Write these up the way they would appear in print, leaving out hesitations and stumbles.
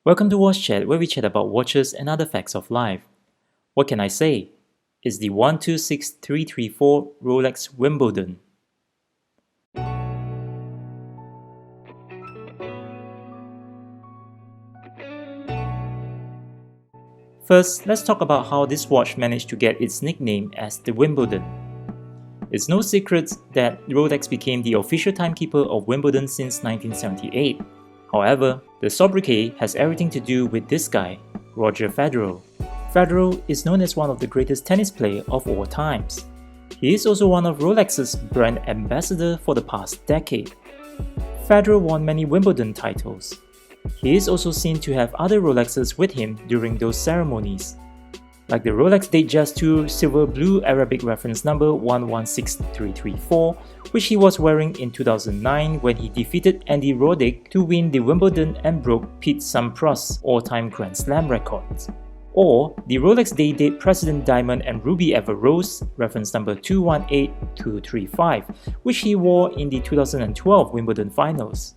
Welcome to Watchat, where we chat about watches and other facts of life. What can I say? It's the 126334 Rolex Wimbledon. First, let's talk about how this watch managed to get its nickname as the Wimbledon. It's no secret that Rolex became the official timekeeper of Wimbledon since 1978. However, the sobriquet has everything to do with this guy, Roger Federer. Federer is known as one of the greatest tennis players of all times. He is also one of Rolex's brand ambassador for the past decade. Federer won many Wimbledon titles. He is also seen to have other Rolexes with him during those ceremonies, like the Rolex Datejust 2 silver blue Arabic reference number 116334, which he was wearing in 2009 when he defeated Andy Roddick to win the Wimbledon and broke Pete Sampras's all-time Grand Slam records. Or the Rolex Day-Date President Diamond and Ruby Ever Rose reference number 218235, which he wore in the 2012 Wimbledon finals.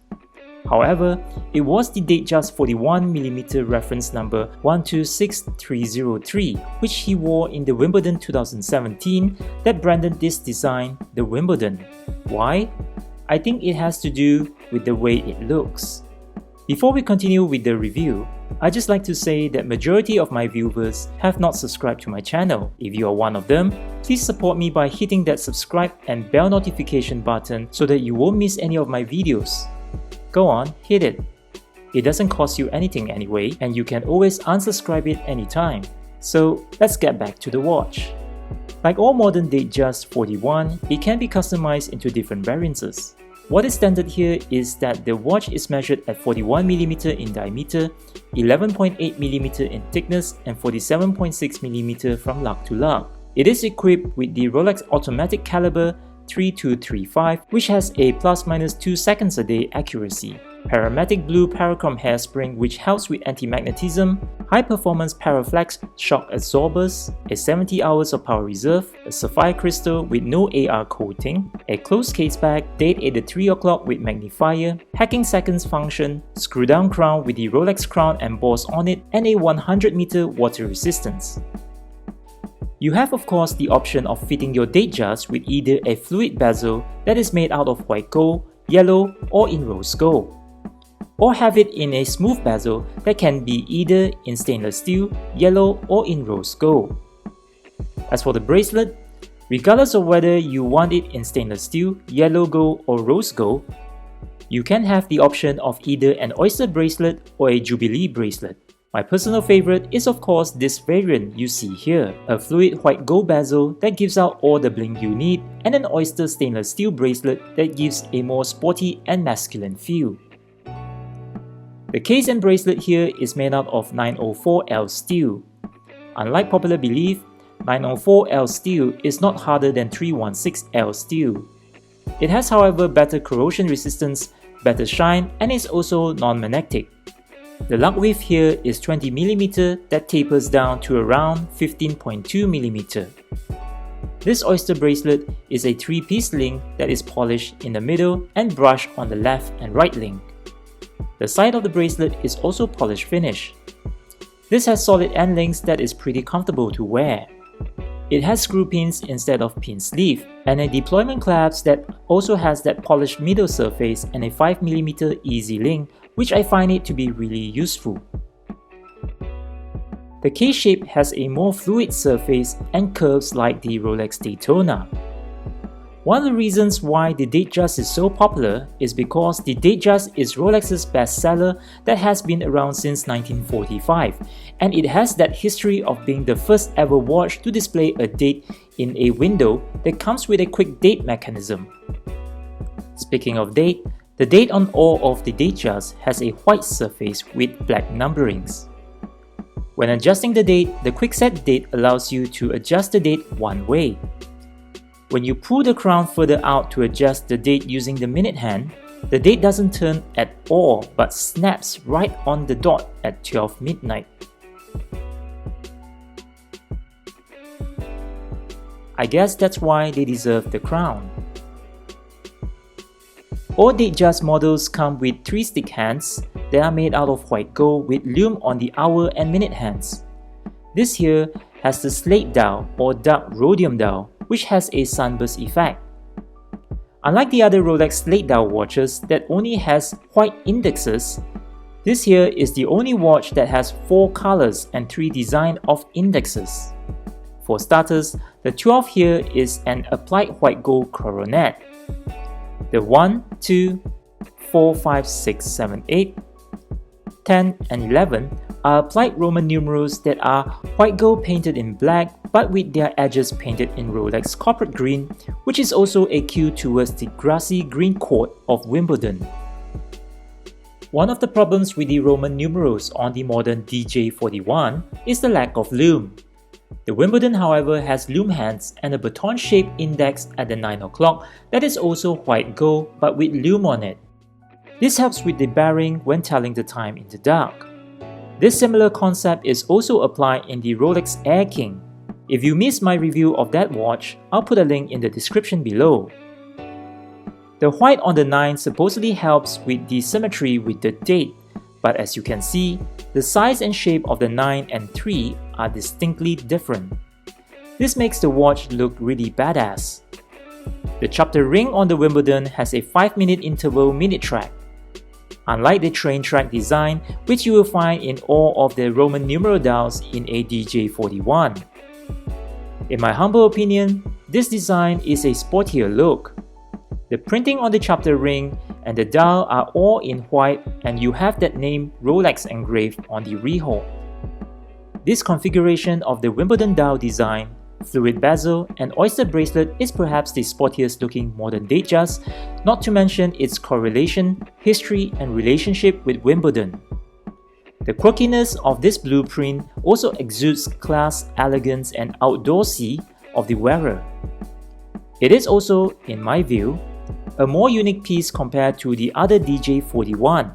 However, it was the Datejust 41mm reference number 126303, which he wore in the Wimbledon 2017, that branded this design the Wimbledon. Why? I think it has to do with the way it looks. Before we continue with the review, I'd just like to say that majority of my viewers have not subscribed to my channel. If you are one of them, please support me by hitting that subscribe and bell notification button so that you won't miss any of my videos. Go on, hit it. It doesn't cost you anything anyway, and you can always unsubscribe it anytime. So let's get back to the watch. Like all modern Datejust 41, it can be customized into different variances. What is standard here is that the watch is measured at 41mm in diameter, 11.8mm in thickness, and 47.6mm from lug to lug. It is equipped with the Rolex Automatic Caliber 3235, which has a ±2 seconds a day accuracy, Paramatic blue parachrome hairspring which helps with anti-magnetism, high-performance Paraflex shock absorbers, a 70 hours of power reserve, a sapphire crystal with no AR coating, a closed case bag, date at the 3 o'clock with magnifier, hacking seconds function, screw-down crown with the Rolex crown embossed on it, and a 100-meter water resistance. You have of course the option of fitting your Datejust with either a fluid bezel that is made out of white gold, yellow, or in rose gold, or have it in a smooth bezel that can be either in stainless steel, yellow, or in rose gold. As for the bracelet, regardless of whether you want it in stainless steel, yellow gold, or rose gold, you can have the option of either an oyster bracelet or a jubilee bracelet. My personal favorite is of course this variant you see here, a fluid white gold bezel that gives out all the bling you need, and an oyster stainless steel bracelet that gives a more sporty and masculine feel. The case and bracelet here is made out of 904L steel. Unlike popular belief, 904L steel is not harder than 316L steel. It has however better corrosion resistance, better shine, and is also non-magnetic. The lug width here is 20mm that tapers down to around 15.2mm. This oyster bracelet is a 3-piece link that is polished in the middle and brushed on the left and right link. The side of the bracelet is also polished finish. This has solid end links that is pretty comfortable to wear. It has screw pins instead of pin sleeve, and a deployment clasp that also has that polished middle surface and a 5mm easy link, which I find it to be really useful. The case shape has a more fluid surface and curves like the Rolex Daytona. One of the reasons why the Datejust is so popular is because the Datejust is Rolex's bestseller that has been around since 1945, and it has that history of being the first ever watch to display a date in a window that comes with a quick date mechanism. Speaking of date, the date on all of the Datejust has a white surface with black numberings. When adjusting the date, the quick set date allows you to adjust the date one way. When you pull the crown further out to adjust the date using the minute hand, the date doesn't turn at all but snaps right on the dot at 12 midnight. I guess that's why they deserve the crown. All Datejust models come with 3 stick hands, that are made out of white gold with lume on the hour and minute hands. This here has the slate dial or dark rhodium dial, which has a sunburst effect. Unlike the other Rolex slate dial watches that only has white indexes, this here is the only watch that has 4 colors and 3 design of indexes. For starters, the 12 here is an applied white gold coronet. The 1, 2, 4, 5, 6, 7, 8, 10 and 11 are applied Roman numerals that are white gold painted in black but with their edges painted in Rolex corporate green, which is also a cue towards the grassy green court of Wimbledon. One of the problems with the Roman numerals on the modern DJ41 is the lack of lume. The Wimbledon, however, has lume hands and a baton-shaped index at the 9 o'clock that is also white gold but with lume on it. This helps with the bearing when telling the time in the dark. This similar concept is also applied in the Rolex Air King. If you missed my review of that watch, I'll put a link in the description below. The white on the 9 supposedly helps with the symmetry with the date, but as you can see, the size and shape of the 9 and 3 are distinctly different. This makes the watch look really badass. The chapter ring on the Wimbledon has a 5-minute interval minute track. Unlike the train track design, which you will find in all of the Roman numeral dials in a DJ41. In my humble opinion, this design is a sportier look. The printing on the chapter ring and the dial are all in white and you have that name Rolex engraved on the rehold. This configuration of the Wimbledon dial design, fluid bezel and oyster bracelet is perhaps the sportiest looking modern Datejust, not to mention its correlation, history and relationship with Wimbledon. The quirkiness of this blueprint also exudes class, elegance and outdoorsy of the wearer. It is also, in my view, a more unique piece compared to the other DJ41.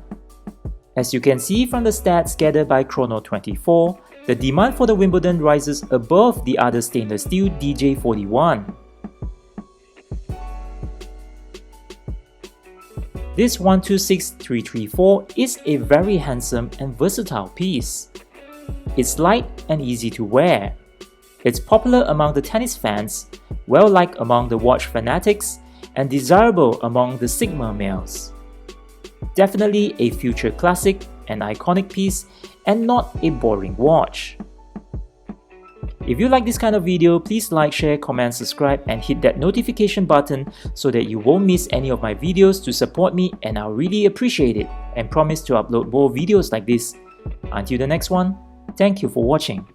As you can see from the stats gathered by Chrono24, the demand for the Wimbledon rises above the other stainless steel DJ41. This 126334 is a very handsome and versatile piece. It's light and easy to wear. It's popular among the tennis fans, well liked among the watch fanatics, and desirable among the Sigma males. Definitely a future classic, an iconic piece, and not a boring watch. If you like this kind of video, please like, share, comment, subscribe and hit that notification button so that you won't miss any of my videos to support me, and I'll really appreciate it and promise to upload more videos like this. Until the next one, thank you for watching.